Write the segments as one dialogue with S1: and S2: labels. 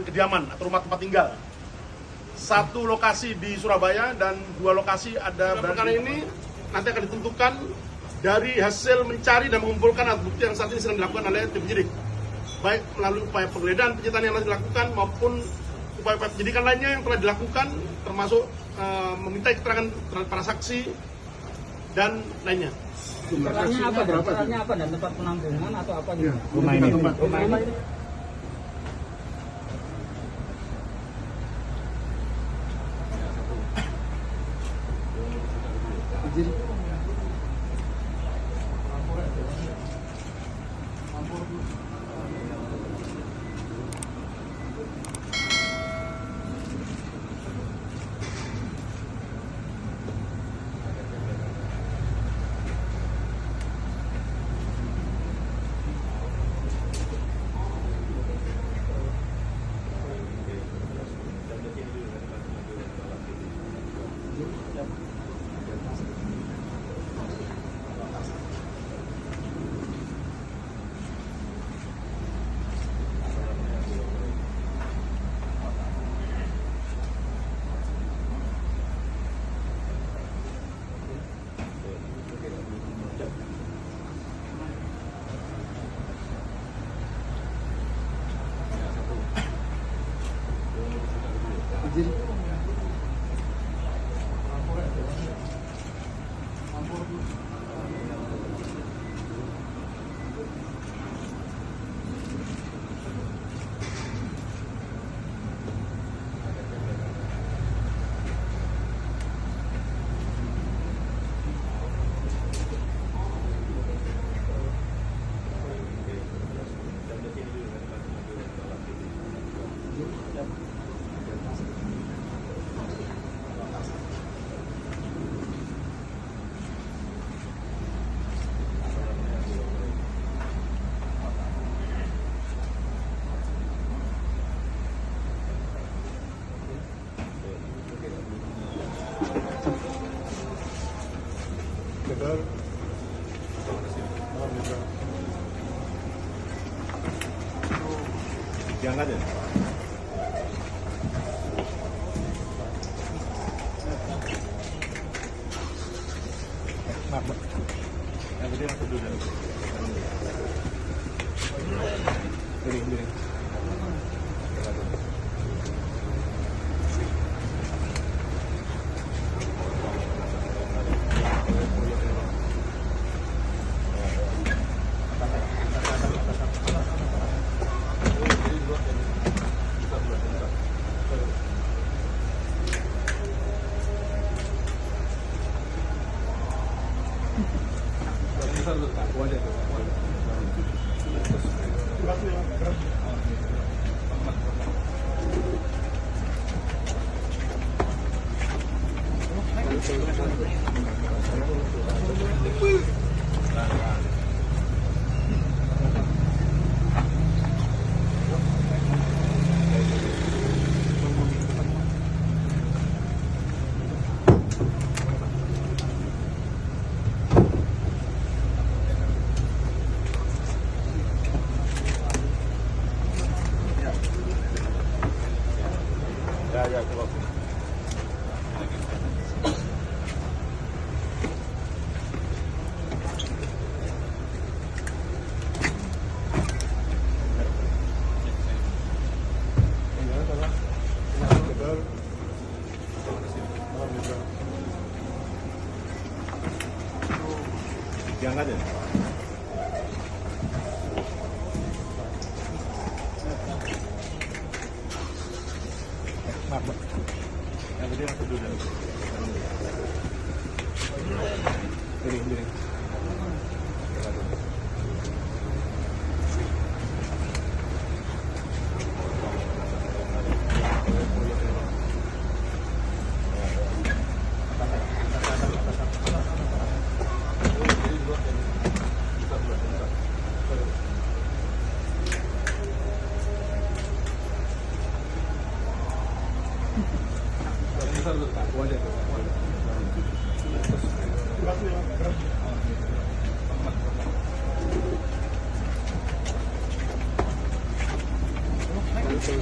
S1: kediaman atau rumah tempat tinggal. 1 lokasi di Surabaya dan 2 lokasi ada. Perkara ini nanti akan ditentukan dari hasil mencari dan mengumpulkan alat bukti yang saat ini sedang dilakukan oleh tim penyidik, baik melalui upaya penggeledahan penyitaan yang telah dilakukan maupun upaya penyidikan lainnya yang telah dilakukan, termasuk meminta keterangan terhadap para saksi dan lainnya.
S2: Jumlahnya apa? Jumlahnya apa dan tempat penampungan atau apa gitu?
S3: Rumah ini.
S2: Rumah ini.
S3: Diangkat ya? Maaf, Mbak. Yang tadi masuk dulu. Piring. Ya, coba. Diangkat ya? Maaf, Mbak. Yang tadi masuk dulu. Piring.
S1: Ya,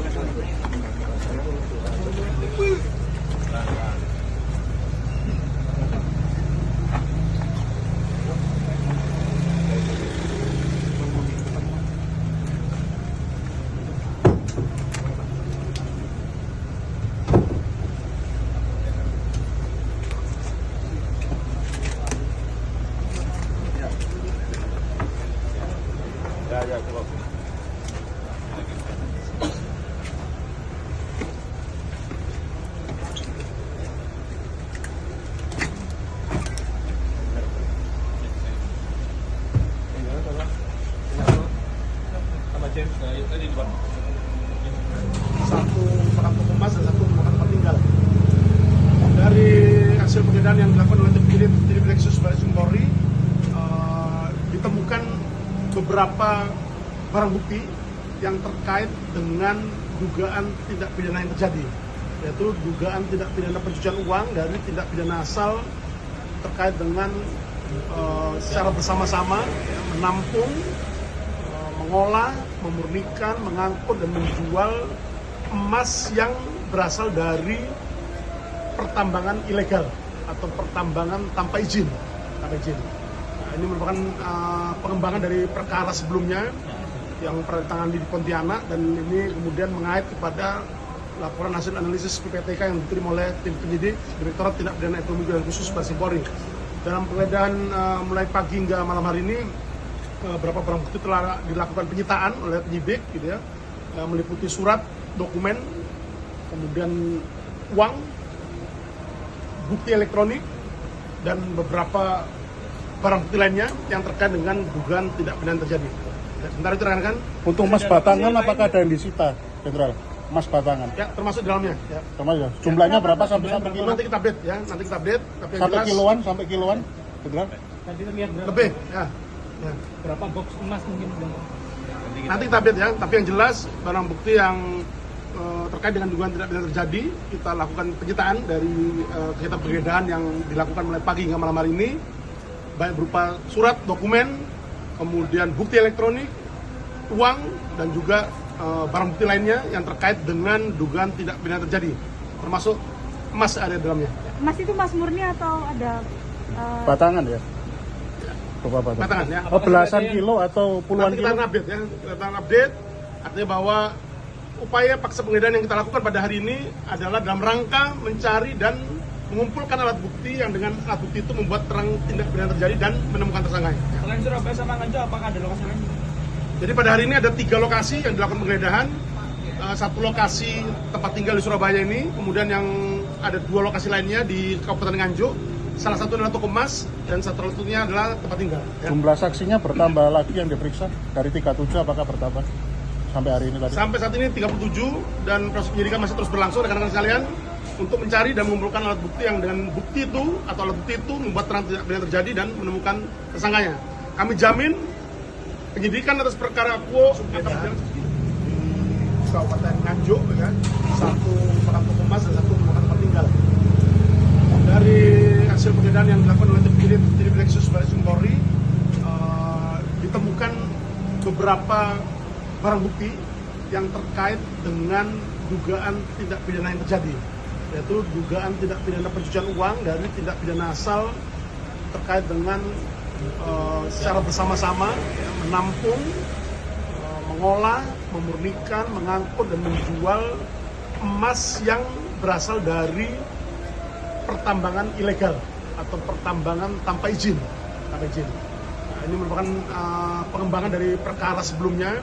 S1: coba. Satu perangkap emas dan satu merupakan tempat tinggal. Dari hasil penggeledahan yang dilakukan oleh tim penyidik Direksus Baris Krim Polri, ditemukan beberapa barang bukti yang terkait dengan dugaan tindak pidana yang terjadi, yaitu dugaan tindak pidana pencucian uang dari tindak pidana asal terkait dengan secara bersama-sama menampung, mengolah, memurnikan, mengangkut dan menjual emas yang berasal dari pertambangan ilegal atau pertambangan tanpa izin. Nah, ini merupakan pengembangan dari perkara sebelumnya yang pernah ditangani di Pontianak, dan ini kemudian mengait kepada laporan hasil analisis PPTK yang diterima oleh tim penyidik Direktorat Tindak Pidana Ekonomi dan Khusus Baris Krim Polri. Dalam penggeledahan mulai pagi hingga malam hari ini, beberapa barang bukti telah dilakukan penyitaan oleh penyidik, gitu ya, meliputi surat, dokumen, kemudian uang, bukti elektronik, dan beberapa barang bukti lainnya yang terkait dengan dugaan tindak pidana terjadi. Sebentar itu rekan-rekan.
S3: Untuk emas batangan apakah ada yang disita, Jenderal? Emas batangan?
S1: Ya, termasuk di dalamnya. Ya.
S3: Termasuk. Jumlahnya berapa sampai satu kilo?
S1: Nanti kita update ya, nanti kita update. Tapi yang
S3: Sampai
S1: jelas,
S3: kiloan, Jenderal?
S2: Tadi terlihat berapa?
S1: lebih. Ya. Ya.
S2: Berapa box emas mungkin?
S1: Nanti kita update ya. Tapi yang jelas barang bukti yang terkait dengan dugaan tindak pidana terjadi, kita lakukan penyitaan dari kegiatan penggeledahan yang dilakukan mulai pagi hingga malam hari ini, baik berupa surat, dokumen, kemudian bukti elektronik, uang, dan juga barang bukti lainnya yang terkait dengan dugaan tindak pidana terjadi, termasuk emas ada di dalamnya.
S4: Emas itu emas murni atau ada
S3: Batangan ya? Berapa batangan?
S1: Batangan ya.
S3: Oh, belasan kilo atau puluhan
S1: Nanti kita
S3: kilo?
S1: update ya, kita update, artinya bahwa upaya paksa penggeledahan yang kita lakukan pada hari ini adalah dalam rangka mencari dan mengumpulkan alat bukti yang dengan alat bukti itu membuat terang tindak pidana terjadi dan menemukan tersangkanya.
S2: Selain Surabaya sama Nganjuk, apakah ada lokasi lain?
S1: Jadi pada hari ini ada 3 lokasi yang dilakukan penggeledahan. Satu lokasi tempat tinggal di Surabaya ini, kemudian yang ada 2 lokasi lainnya di Kabupaten Nganjuk. Salah satu adalah toko emas dan satu satunya adalah tempat tinggal. Ya.
S3: Jumlah saksinya bertambah lagi yang diperiksa dari 37, apakah bertambah sampai hari ini tadi?
S1: Sampai saat ini 37 dan proses penyidikan masih terus berlangsung, rekan-rekan sekalian, untuk mencari dan mengumpulkan alat bukti yang dengan bukti itu atau alat bukti itu membuat terang tindak pidana terjadi dan menemukan tersangkanya. Kami jamin penyidikan atas perkara quo akan berjalan di Kabupaten Nganjuk, ya, satu perangkap emas dan satu merupakan tempat tinggal. Dari hasil penggeledahan yang dilakukan oleh tim penyidik Direksus Baris Krim Polri, ditemukan beberapa barang bukti yang terkait dengan dugaan tindak pidana yang terjadi, yaitu dugaan tindak pidana pencucian uang dari tindak pidana asal terkait dengan secara bersama-sama menampung, mengolah, memurnikan, mengangkut dan menjual emas yang berasal dari pertambangan ilegal atau pertambangan tanpa izin. Nah, ini merupakan pengembangan dari perkara sebelumnya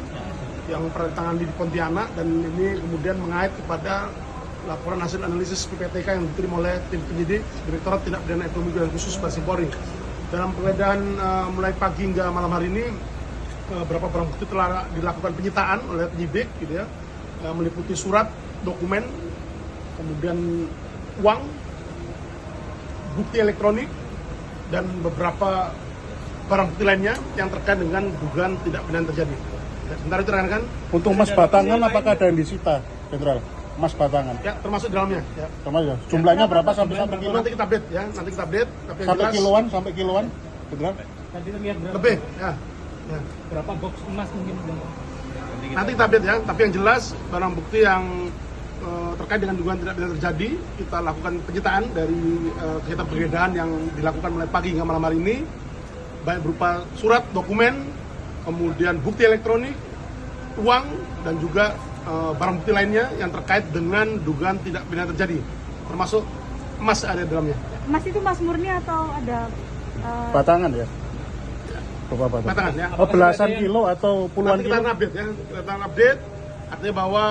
S1: yang pernah ditangani di Pontianak, dan ini kemudian mengait kepada laporan hasil analisis PPTK yang diterima oleh tim penyidik Direktorat Tindak Pidana Ekonomi dan Khusus Baris Krim Polri. Dalam penggeledahan mulai pagi hingga malam hari ini, beberapa barang bukti telah dilakukan penyitaan oleh penyidik, gitu ya, meliputi surat, dokumen, kemudian uang, bukti elektronik, dan beberapa barang bukti lainnya yang terkait dengan dugaan tindak pidana terjadi. Sebentar itu rekan-rekan.
S3: Untuk emas batangan apakah ada yang disita, Jenderal? Emas batangan?
S1: Ya, termasuk di dalamnya. Ya.
S3: Termasuk. Jumlahnya berapa sampai satu kilo?
S1: Nanti kita update ya, nanti kita update. Tapi yang
S3: Sampai
S1: jelas,
S3: kiloan, Jenderal?
S2: Tadi terlihat berapa?
S1: lebih. Ya. Ya.
S2: Berapa box emas mungkin?
S1: Nanti kita update ya, tapi yang jelas barang bukti yang terkait dengan dugaan tidak pidana terjadi, kita lakukan penyitaan dari kegiatan penggeledahan yang dilakukan mulai pagi hingga malam hari ini, baik berupa surat, dokumen, kemudian bukti elektronik, uang, dan juga barang bukti lainnya yang terkait dengan dugaan tidak pidana terjadi, termasuk emas ada di dalamnya.
S4: Emas itu emas murni atau ada
S3: Batangan ya? Beberapa
S1: Batangan ya.
S3: Oh, belasan kilo atau puluhan
S1: Nanti kita
S3: kilo?
S1: update ya, kita update, artinya bahwa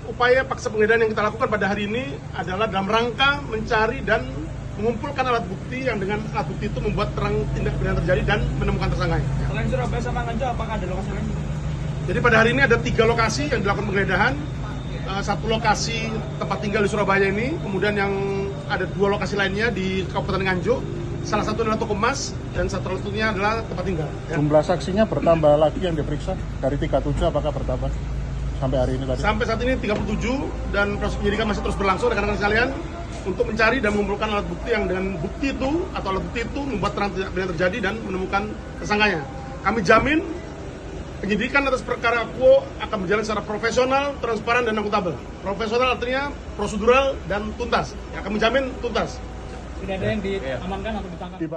S1: upaya paksa penggeledahan yang kita lakukan pada hari ini adalah dalam rangka mencari dan mengumpulkan alat bukti yang dengan alat bukti itu membuat terang tindak pidana terjadi dan menemukan tersangka.
S2: Selain Surabaya sama Nganjuk, apakah ada lokasi lain?
S1: Jadi pada hari ini ada 3 lokasi yang dilakukan penggeledahan. Satu lokasi tempat tinggal di Surabaya ini, kemudian yang ada 2 lokasi lainnya di Kabupaten Nganjuk. Salah satu adalah toko emas dan satu satunya adalah tempat tinggal. Ya.
S3: Jumlah saksinya bertambah lagi yang diperiksa dari 37 apakah bertambah sampai hari ini tadi?
S1: Sampai saat ini 37 dan proses penyidikan masih terus berlangsung rekan-rekan sekalian untuk mencari dan mengumpulkan alat bukti yang dengan bukti itu atau alat bukti itu membuat terang tidak pidana terjadi dan menemukan tersangkanya. Kami jamin penyidikan atas perkara Aquo akan berjalan secara profesional, transparan, dan akuntabel. Profesional artinya prosedural dan tuntas. Ya, kami jamin tuntas.
S2: Tidak ada yang diamankan atau ditangkap?
S3: Di